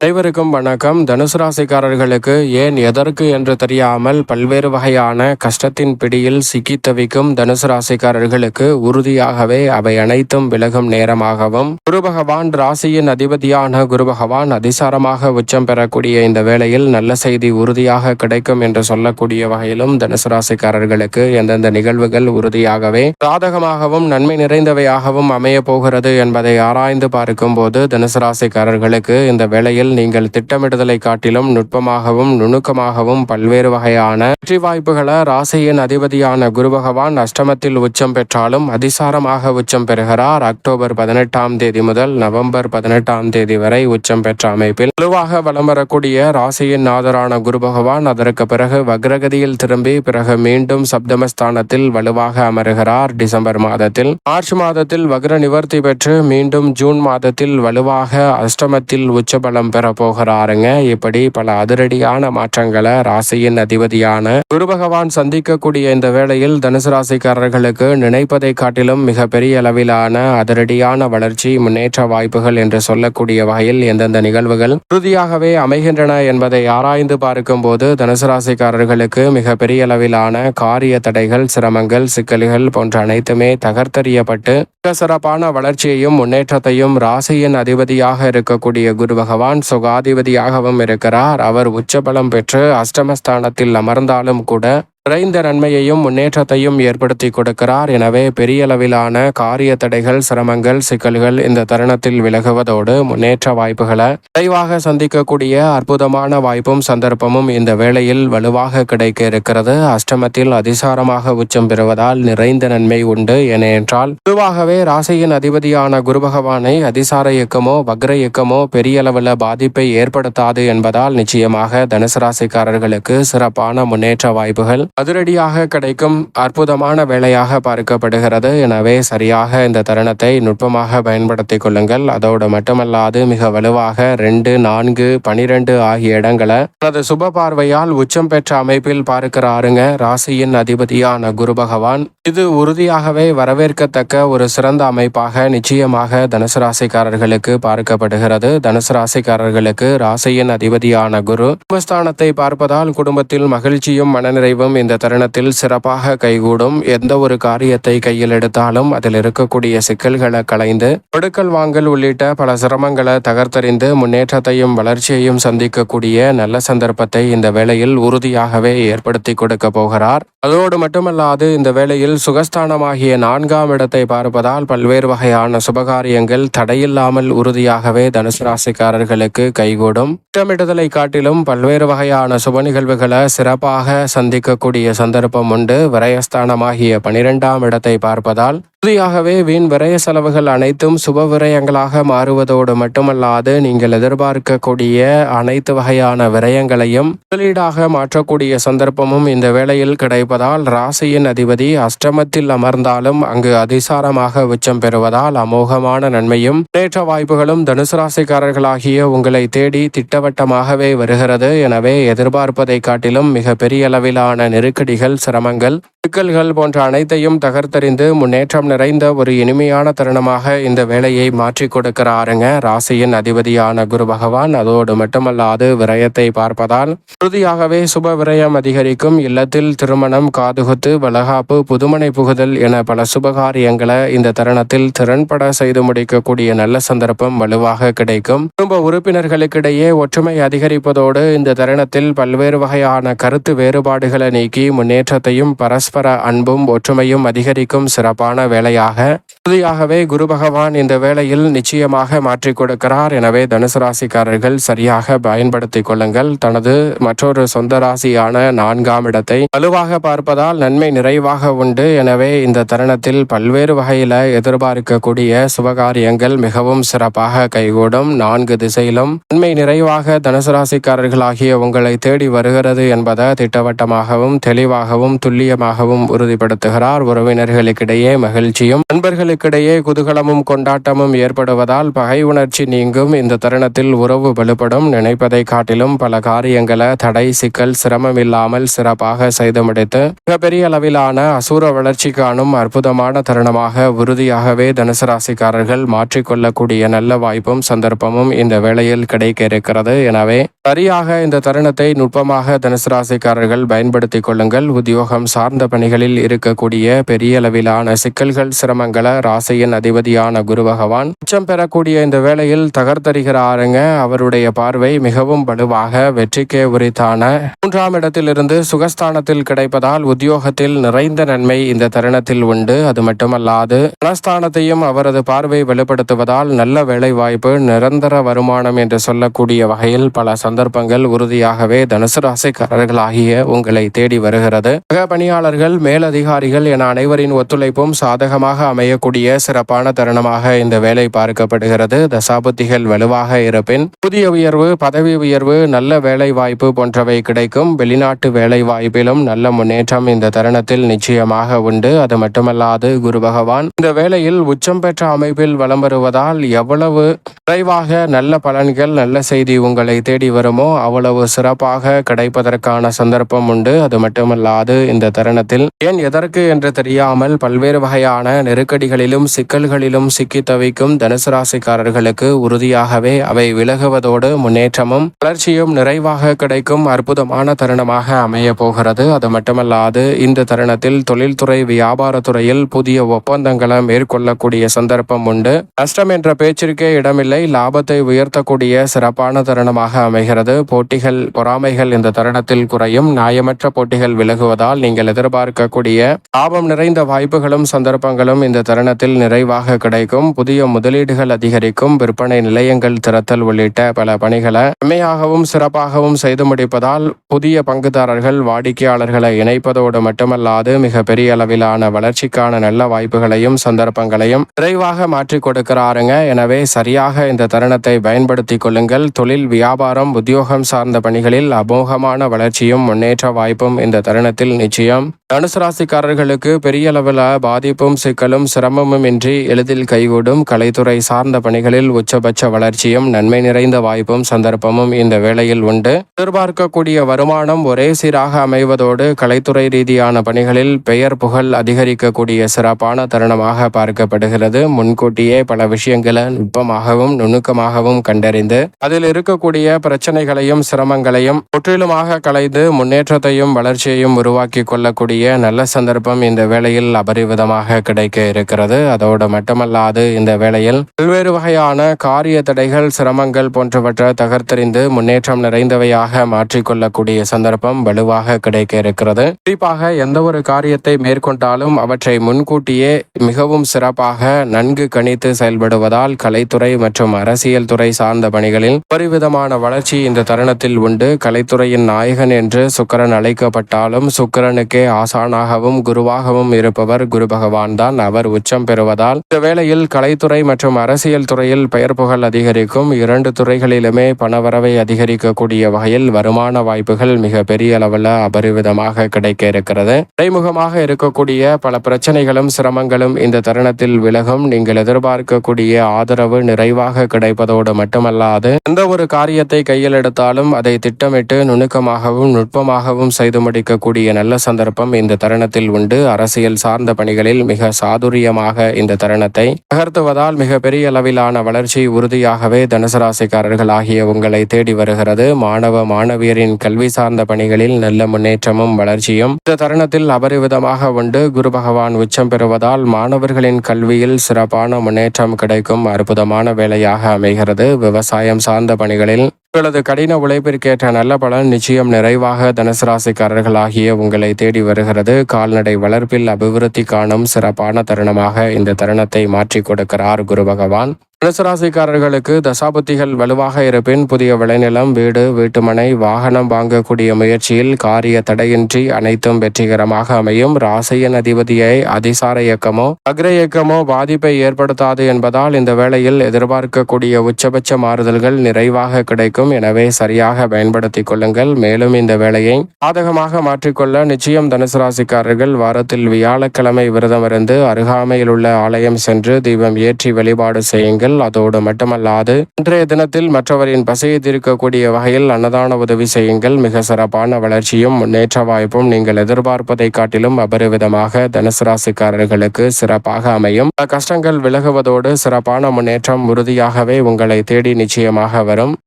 அனைவருக்கும் வணக்கம். தனுசு ராசிக்காரர்களுக்கு ஏன் எதற்கு என்று தெரியாமல் பல்வேறு வகையான கஷ்டத்தின் பிடியில் சிக்கி தவிக்கும் தனுசு ராசிக்காரர்களுக்கு உறுதியாகவே அவை அனைத்தும் விலகும் நேரமாகவும், குரு பகவான் ராசியின் அதிபதியான குரு பகவான் அதிசாரமாக உச்சம் பெறக்கூடிய இந்த வேளையில் நல்ல செய்தி உறுதியாக கிடைக்கும் என்று சொல்லக்கூடிய வகையிலும் தனுசு ராசிக்காரர்களுக்கு எந்தெந்த நிகழ்வுகள் உறுதியாகவே சாதகமாகவும் நன்மை நிறைந்தவையாகவும் அமைய போகிறது என்பதை ஆராய்ந்து பார்க்கும் போது தனுசு ராசிக்காரர்களுக்கு இந்த வேளையில் நீங்கள் திட்டமிடுதலை காட்டிலும் நுட்பமாகவும் நுணுக்கமாகவும் பல்வேறு வகையான வெற்றி வாய்ப்புகளை ராசியின் அதிபதியான குரு பகவான் அஷ்டமத்தில் உச்சம் பெற்றாலும் அதிசாரமாக உச்சம் பெறுகிறார். அக்டோபர் 18ஆம் தேதி முதல் நவம்பர் 18ஆம் தேதி வரை உச்சம் பெற்ற அமைப்பில் வலுவாக வலம் வரக்கூடிய ராசியின் நாதரான குரு பகவான் அதற்கு பிறகு வக்ரகதியில் திரும்பி பிறகு மீண்டும் சப்தமஸ்தானத்தில் வலுவாக அமருகிறார். டிசம்பர் மாதத்தில், மார்ச் மாதத்தில் வக்ர நிவர்த்தி பெற்று மீண்டும் ஜூன் மாதத்தில் வலுவாக அஷ்டமத்தில் உச்சபலம் பெற போகிறாருங்க. இப்படி பல அதிரடியான மாற்றங்களை ராசியின் அதிபதியான குரு பகவான் சந்திக்கக்கூடிய இந்த வேளையில் தனுசு ராசிக்காரர்களுக்கு நினைப்பதை காட்டிலும் மிக பெரிய அளவிலான அதிரடியான வளர்ச்சி, முன்னேற்ற வாய்ப்புகள் என்று சொல்லக்கூடிய வகையில் எந்தெந்த நிகழ்வுகள் உறுதியாகவே அமைகின்றன என்பதை ஆராய்ந்து பார்க்கும் போது தனுசு ராசிக்காரர்களுக்கு மிக பெரிய அளவிலான காரிய தடைகள், சிரமங்கள், சிக்கல்கள் போன்ற அனைத்துமே தகர்த்தெறியப்பட்டு மிக சிறப்பான வளர்ச்சியையும் முன்னேற்றத்தையும் ராசியின் அதிபதியாக இருக்கக்கூடிய குரு பகவான் சுகாதிபதியாகவும் இருக்கிறார். அவர் உச்சபலம் பெற்று அஷ்டமஸ்தானத்தில் அமர்ந்தாலும் கூட விரைந்த நன்மையையும் முன்னேற்றத்தையும் ஏற்படுத்தி கொடுக்கிறார். எனவே பெரிய அளவிலான காரிய தடைகள், சிரமங்கள், சிக்கல்கள் இந்த தருணத்தில் விலகுவதோடு முன்னேற்ற வாய்ப்புகளை விரைவாக சந்திக்கக்கூடிய அற்புதமான வாய்ப்பும் சந்தர்ப்பமும் இந்த வேளையில் வலுவாக கிடைக்க இருக்கிறது. அஷ்டமத்தில் அதிசாரமாக உச்சம் பெறுவதால் நிறைந்த நன்மை உண்டு. ஏனென்றால் பொதுவாகவே ராசியின் அதிபதியான குரு பகவானை அதிசார இயக்கமோ வக்ர இயக்கமோ பெரிய அளவில் பாதிப்பை ஏற்படுத்தாது என்பதால் நிச்சயமாக தனுசு ராசிக்காரர்களுக்கு சிறப்பான முன்னேற்ற வாய்ப்புகள் அதிரடியாக கிடைக்கும் அற்புதமான வேலையாக பார்க்கப்படுகிறது. எனவே சரியாக இந்த தருணத்தை நுட்பமாக பயன்படுத்திக் கொள்ளுங்கள். அதோடு மட்டுமல்லாது மிக வலுவாக 2, 4, 12 ஆகிய இடங்களை தனது சுப பார்வையால் உச்சம் பெற்ற அமைப்பில் பார்க்கிறாருங்க ராசியின் அதிபதியான குரு பகவான். இது உறுதியாகவே வரவேற்கத்தக்க ஒரு சிறந்த அமைப்பாக நிச்சயமாக தனுசு ராசிக்காரர்களுக்கு பார்க்கப்படுகிறது. தனுசு ராசிக்காரர்களுக்கு ராசியின் அதிபதியான குரு குடும்பஸ்தானத்தை பார்ப்பதால் குடும்பத்தில் மகிழ்ச்சியும் மனநிறைவும் இந்த தருணத்தில் சிறப்பாக கைகூடும். எந்த ஒரு காரியத்தை கையில் எடுத்தாலும் அதில் இருக்கக்கூடிய சிக்கல்களை களைந்து கொடுக்கல் வாங்கல் உள்ளிட்ட பல சிரமங்களை தகர்த்தறிந்து முன்னேற்றத்தையும் வளர்ச்சியையும் சந்திக்கக்கூடிய நல்ல சந்தர்ப்பத்தை இந்த வேளையில் உறுதியாகவே ஏற்படுத்தி கொடுக்க போகிறார். அதோடு மட்டுமல்லாது இந்த வேளையில் சுகஸ்தானமாகிய 4ஆம் இடத்தை பார்ப்பதால் பல்வேறு வகையான சுபகாரியங்கள் தடையில்லாமல் உறுதியாகவே தனுசு ராசிக்காரர்களுக்கு கைகூடும். திட்டமிடுதலை காட்டிலும் பல்வேறு வகையான சுப நிகழ்வுகளை சிறப்பாக சந்திக்கக்கூடிய சந்தர்ப்பம் உண்டு. விரயஸ்தானமாகிய 12ஆம் இடத்தை பார்ப்பதால் உறுதியாகவே வீண் விரய செலவுகள் அனைத்தும் சுப விரயங்களாக மாறுவதோடு மட்டுமல்லாது நீங்கள் எதிர்பார்க்கக்கூடிய அனைத்து வகையான விரயங்களையும் முதலீடாக மாற்றக்கூடிய சந்தர்ப்பமும் இந்த வேளையில் கிடைப்பதால் ராசியின் அதிபதி அஷ்டமத்தில் அமர்ந்தாலும் அங்கு அதிசாரமாக உச்சம் பெறுவதால் அமோகமான நன்மையும் முன்னேற்ற வாய்ப்புகளும் தனுசு ராசிக்காரர்களாகிய உங்களை தேடி திட்டவட்டமாகவே வருகிறது. எனவே எதிர்பார்ப்பதை காட்டிலும் மிக பெரிய அளவிலான நெருக்கடிகள், சிரமங்கள், சிக்கல்கள் போன்ற அனைத்தையும் தகர்த்தறிந்து முன்னேற்றம் நிறைந்த ஒரு இனிமையான தருணமாக இந்த வேலையை மாற்றி கொடுக்கிறாருங்க ராசியின் அதிபதியான குரு பகவான். அதோடு மட்டுமல்லாது விரயத்தை பார்ப்பதால் உறுதியாகவே சுப விரயம் அதிகரிக்கும். இல்லத்தில் திருமணம், காதுகுத்து, வளகாப்பு, புதுமனை புகுதல் என பல சுபகாரியங்களை இந்த தருணத்தில் திறன்பட செய்து முடிக்கக்கூடிய நல்ல சந்தர்ப்பம் வலுவாக கிடைக்கும். குடும்ப உறுப்பினர்களுக்கிடையே ஒற்றுமை அதிகரிப்பதோடு இந்த தருணத்தில் பல்வேறு வகையான கருத்து வேறுபாடுகளை நீக்கி முன்னேற்றத்தையும் பரஸ்பர அன்பும் ஒற்றுமையும் அதிகரிக்கும் சிறப்பான வேலையாக உறுதியாகவே குரு பகவான் இந்த வேளையில் நிச்சயமாக மாற்றிக் கொடுக்கிறார். எனவே தனுசு ராசிக்காரர்கள் சரியாக பயன்படுத்திக் கொள்ளுங்கள். தனது மற்றொரு சொந்த ராசியான 4ஆம் இடத்தை வலுவாக பார்ப்பதால் நன்மை நிறைவாக உண்டு. எனவே இந்த தருணத்தில் பல்வேறு வகையில எதிர்பார்க்கக்கூடிய சுபகாரியங்கள் மிகவும் சிறப்பாக கைகூடும். 4 திசையிலும் நன்மை நிறைவாக தனுசு ராசிக்காரர்களாகிய உங்களை தேடி வருகிறது என்பதை திட்டவட்டமாகவும் தெளிவாகவும் துல்லியமாக நிச்சயமாகவும் உறுதிப்படுத்துகிறார். உறவினர்களுக்கிடையே மகிழ்ச்சியும் நண்பர்களுக்கிடையே குதூகலமும் கொண்டாட்டமும் ஏற்படுவதால் பகை உணர்ச்சி நீங்கும். இந்த தருணத்தில் உறவு வலுப்படும். நினைப்பதை காட்டிலும் பல காரியங்களை தடை சிக்கல் சிரமம் இல்லாமல் சிறப்பாக செய்து முடித்து மிகப்பெரிய அளவிலான அசூர வளர்ச்சி காணும் அற்புதமான தருணமாக உறுதியாகவே தனுசு ராசிக்காரர்கள் மாற்றிக்கொள்ளக்கூடிய நல்ல வாய்ப்பும் சந்தர்ப்பமும் இந்த வேளையில் கிடைக்க இருக்கிறது. எனவே சரியாக இந்த தருணத்தை நுட்பமாக தனுசு ராசிக்காரர்கள் பயன்படுத்திக் கொள்ளுங்கள். உத்தியோகம் சார்ந்த பணிகளில் இருக்கக்கூடிய பெரிய அளவிலான சிக்கல்கள் சிரமங்களை ராசியின் அதிபதியான குரு பகவான் உச்சம் பெறக்கூடிய இந்த வேளையில் தகர்த்தறிகிறாருங்க. அவருடைய பார்வை மிகவும் வலுவாக வெற்றிக்கே உரித்தான 3ஆம் இடத்திலிருந்து சுகஸ்தானத்தில் கிடைப்பதால் உத்தியோகத்தில் நிறைந்த நன்மை இந்த தருணத்தில் உண்டு. அது மட்டுமல்லாது தனஸ்தானத்தையும் அவரது பார்வை வெளிப்படுத்துவதால் நல்ல வேலை வாய்ப்பு நிரந்தர வருமானம் என்று சொல்லக்கூடிய வகையில் பல சந்தர்ப்பங்கள் உறுதியாகவே தனுசு ராசிக்காரர்களாகிய உங்களை தேடி வருகிறது. சக பணியாளர்கள் மேலதிகாரிகள் என அனைவரின் ஒத்துழைப்பும் சாதகமாக அமையக்கூடிய சிறப்பான தருணமாக இந்த வேலை பார்க்கப்படுகிறது. தசாபுத்திகள் வலுவாக இருப்பின் புதிய உயர்வு பதவி உயர்வு நல்ல வேலை வாய்ப்பு போன்றவை கிடைக்கும். வெளிநாட்டு வேலை வாய்ப்பிலும் நல்ல முன்னேற்றம் இந்த தருணத்தில் நிச்சயமாக உண்டு. அது மட்டுமல்லாது குரு பகவான் இந்த வேளையில் உச்சம் பெற்ற அமைப்பில் வலம் வருவதால் எவ்வளவு விரைவாக நல்ல பலன்கள் நல்ல செய்தி உங்களை தேடி வருமோ அவ்வளவு சிறப்பாக கிடைப்பதற்கான சந்தர்ப்பம் உண்டு. அது மட்டுமல்லாது இந்த தருணத்தில் ஏன் எதற்கு என்று தெரியாமல் பல்வேறு வகையான நெருக்கடிகளிலும் சிக்கல்களிலும் சிக்கி தவிக்கும் தனுசு ராசிக்காரர்களுக்கு உறுதியாகவே அவை விலகுவதோடு முன்னேற்றமும் வளர்ச்சியும் நிறைவாக கிடைக்கும் அற்புதமான தருணமாக அமைய போகிறது. அது மட்டுமல்லாது இந்த தருணத்தில் தொழில்துறை வியாபாரத்துறையில் புதிய ஒப்பந்தங்களை மேற்கொள்ளக்கூடிய சந்தர்ப்பம் உண்டு. நஷ்டம் என்ற பேச்சிற்கே இடமில்லை. லாபத்தை உயர்த்தக்கூடிய சிறப்பான தருணமாக அமைகிறது. போட்டிகள் பொறாமைகள் இந்த தருணத்தில் குறையும். நியாயமற்ற போட்டிகள் விலகுவதால் நீங்கள் எதிர்பார்க்கக்கூடிய லாபம் நிறைந்த வாய்ப்புகளும் சந்தர்ப்பங்களும் இந்த தருணத்தில் நிறைவாக கிடைக்கும். புதிய முதலீடுகள் அதிகரிக்கும். விற்பனை நிலையங்கள் திறத்தல் உள்ளிட்ட பல பணிகளை செம்மையாகவும் சிறப்பாகவும் செய்து முடிப்பதால் புதிய பங்குதாரர்கள் வாடிக்கையாளர்களை இணைப்பதோடு மட்டுமல்லாது மிக பெரிய அளவிலான வளர்ச்சிக்கான நல்ல வாய்ப்புகளையும் சந்தர்ப்பங்களையும் விரைவாக மாற்றிக் கொடுக்கிறாருங்க. எனவே சரியாக இந்த தருணத்தை பயன்படுத்திக் கொள்ளுங்கள். தொழில் வியாபாரம் உத்தியோகம் சார்ந்த பணிகளில் அமோகமான வளர்ச்சியும் முன்னேற்ற வாய்ப்பும் இந்த தருணத்தில் நிச்சயம். தனுசு ராசிக்காரர்களுக்கு பெரிய அளவில் பாதிப்பும் சிக்கலும் சிரமமும் இன்றி எளிதில் கைகூடும். கலைத்துறை சார்ந்த பணிகளில் உச்சபட்ச வளர்ச்சியும் நன்மை நிறைந்த வாய்ப்பும் சந்தர்ப்பமும் இந்த வேளையில் உண்டு. எதிர்பார்க்கக்கூடிய வருமானம் ஒரே சீராக அமைவதோடு கலைத்துறை ரீதியான பணிகளில் பெயர் புகழ் அதிகரிக்கக்கூடிய சிறப்பான தருணமாக பார்க்கப்படுகிறது. முன்கூட்டியே பல விஷயங்களை நுட்பமாகவும் நுணுக்கமாகவும் கண்டறிந்து அதில் இருக்கக்கூடிய பிரச்சனைகளையும் சிரமங்களையும் முற்றிலுமாக களைந்து முன்னேற்றத்தையும் வளர்ச்சியையும் உருவாக்கி கொள்ளக்கூடிய நல்ல சந்தர்ப்பம் இந்த வேளையில் அபரிவிதமாக கிடைக்க இருக்கிறது. அதோடு மட்டுமல்லாது இந்த வேளையில் பல்வேறு வகையான காரிய தடைகள் சிரமங்கள் போன்றவற்றை தகர்த்தெறிந்து முன்னேற்றம் நிறைந்தவையாக மாற்றிக்கொள்ளக்கூடிய சந்தர்ப்பம் வலுவாக கிடைக்க இருக்கிறது. குறிப்பாக எந்த ஒரு காரியத்தை மேற்கொண்டாலும் அவற்றை முன்கூட்டியே மிகவும் சிறப்பாக நன்கு கணித்து செயல்படுவதால் கலைத்துறை மற்றும் அரசியல் துறை சார்ந்த பணிகளில் பரிவிதமான வளர்ச்சி இந்த தருணத்தில் உண்டு. கலைத்துறையின் நாயகன் என்று சுக்கிரன் அழைக்கப்பட்டாலும் சுக்கிரனுக்கே ஆசானாகவும் குருவாகவும் இருப்பவர் குரு பகவான் தான். அவர் உச்சம் பெறுவதால் இந்த வேளையில் கலைத்துறை மற்றும் அரசியல் துறையில் பெயர் புகழ் அதிகரிக்கும். இரண்டு துறைகளிலுமே பணவரவை அதிகரிக்கக்கூடிய வகையில் வருமான வாய்ப்புகள் மிக பெரிய அளவில் அபரிவிதமாக கிடைக்க இருக்கிறது. இடைமுகமாக இருக்கக்கூடிய பல பிரச்சனைகளும் சிரமங்களும் இந்த தருணத்தில் விலகும். நீங்கள் எதிர்பார்க்கக்கூடிய ஆதரவு நிறைவாக கிடைப்பதோடு மட்டுமல்லாது எந்த ஒரு காரியத்தை கையில் எடுத்தாலும் அதை திட்டமிட்டு நுணுக்கமாகவும் நுட்பமாகவும் செய்து முடிக்கக்கூடிய நல்ல சந்தர்ப்பம் இந்த தருணத்தில் உண்டு. அரசியல் சார்ந்த பணிகளில் மிக சாதுரியமாக இந்த தருணத்தை நகர்த்துவதால் மிக பெரிய அளவிலான வளர்ச்சி உறுதியாகவே தனுசு ராசிக்காரர்கள் ஆகிய உங்களை தேடி வருகிறது. மாணவ மாணவியரின் கல்வி சார்ந்த பணிகளில் நல்ல முன்னேற்றமும் வளர்ச்சியும் இந்த தருணத்தில் அபரிவிதமாக உண்டு. குரு பகவான் உச்சம் பெறுவதால் மாணவர்களின் கல்வியில் சிறப்பான முன்னேற்றம் கிடைக்கும் அற்புதமான வேலையாக அமைகிறது. விவசாயம் சார்ந்த பணிகளில் உங்களது கடின உழைப்பிற்கேற்ற நல்ல பலன் நிச்சயம் நிறைவாக தனுசு ராசிக்காரர்கள் ஆகிய உங்களை தேடி வருகிறது. கால்நடை வளர்ப்பில் அபிவிருத்தி காணும் சிறப்பான தருணமாக இந்த தருணத்தை மாற்றி கொடுக்கிறார் குரு பகவான். தனுசு ராசிக்காரர்களுக்கு தசாபுத்திகள் வலுவாக இருப்பின் புதிய விளைநிலம், வீடு, வீட்டுமனை, வாகனம் வாங்கக்கூடிய முயற்சியில் காரிய தடையின்றி அனைத்தும் வெற்றிகரமாக அமையும். ராசியின் அதிபதியை அதிசார இயக்கமோ அக்ர இயக்கமோ பாதிப்பை ஏற்படுத்தாது என்பதால் இந்த வேளையில் எதிர்பார்க்கக்கூடிய உச்சபட்ச மாறுதல்கள் நிறைவாக கிடைக்கும். எனவே சரியாக பயன்படுத்திக் கொள்ளுங்கள். மேலும் இந்த வேளையை சாதகமாக மாற்றிக்கொள்ள நிச்சயம் தனுசு ராசிக்காரர்கள் வாரத்தில் வியாழக்கிழமை விரதமிருந்து அருகாமையில் உள்ள ஆலயம் சென்று தீபம் ஏற்றி வழிபாடு செய்யுங்கள். அதோடு மட்டுமல்லாது இன்றைய தினத்தில் மற்றவரின் பசியை தீர்க்கக்கூடிய வகையில் அன்னதான உதவி செய்யுங்கள். மிக சிறப்பான வளர்ச்சியும் முன்னேற்ற வாய்ப்பும் நீங்கள் எதிர்பார்ப்பதை காட்டிலும் அபரிவிதமாக தனுசு ராசிக்காரர்களுக்கு சிறப்பாக அமையும். கஷ்டங்கள் விலகுவதோடு சிறப்பான முன்னேற்றம் உறுதியாகவே உங்களை தேடி நிச்சயமாக வரும்.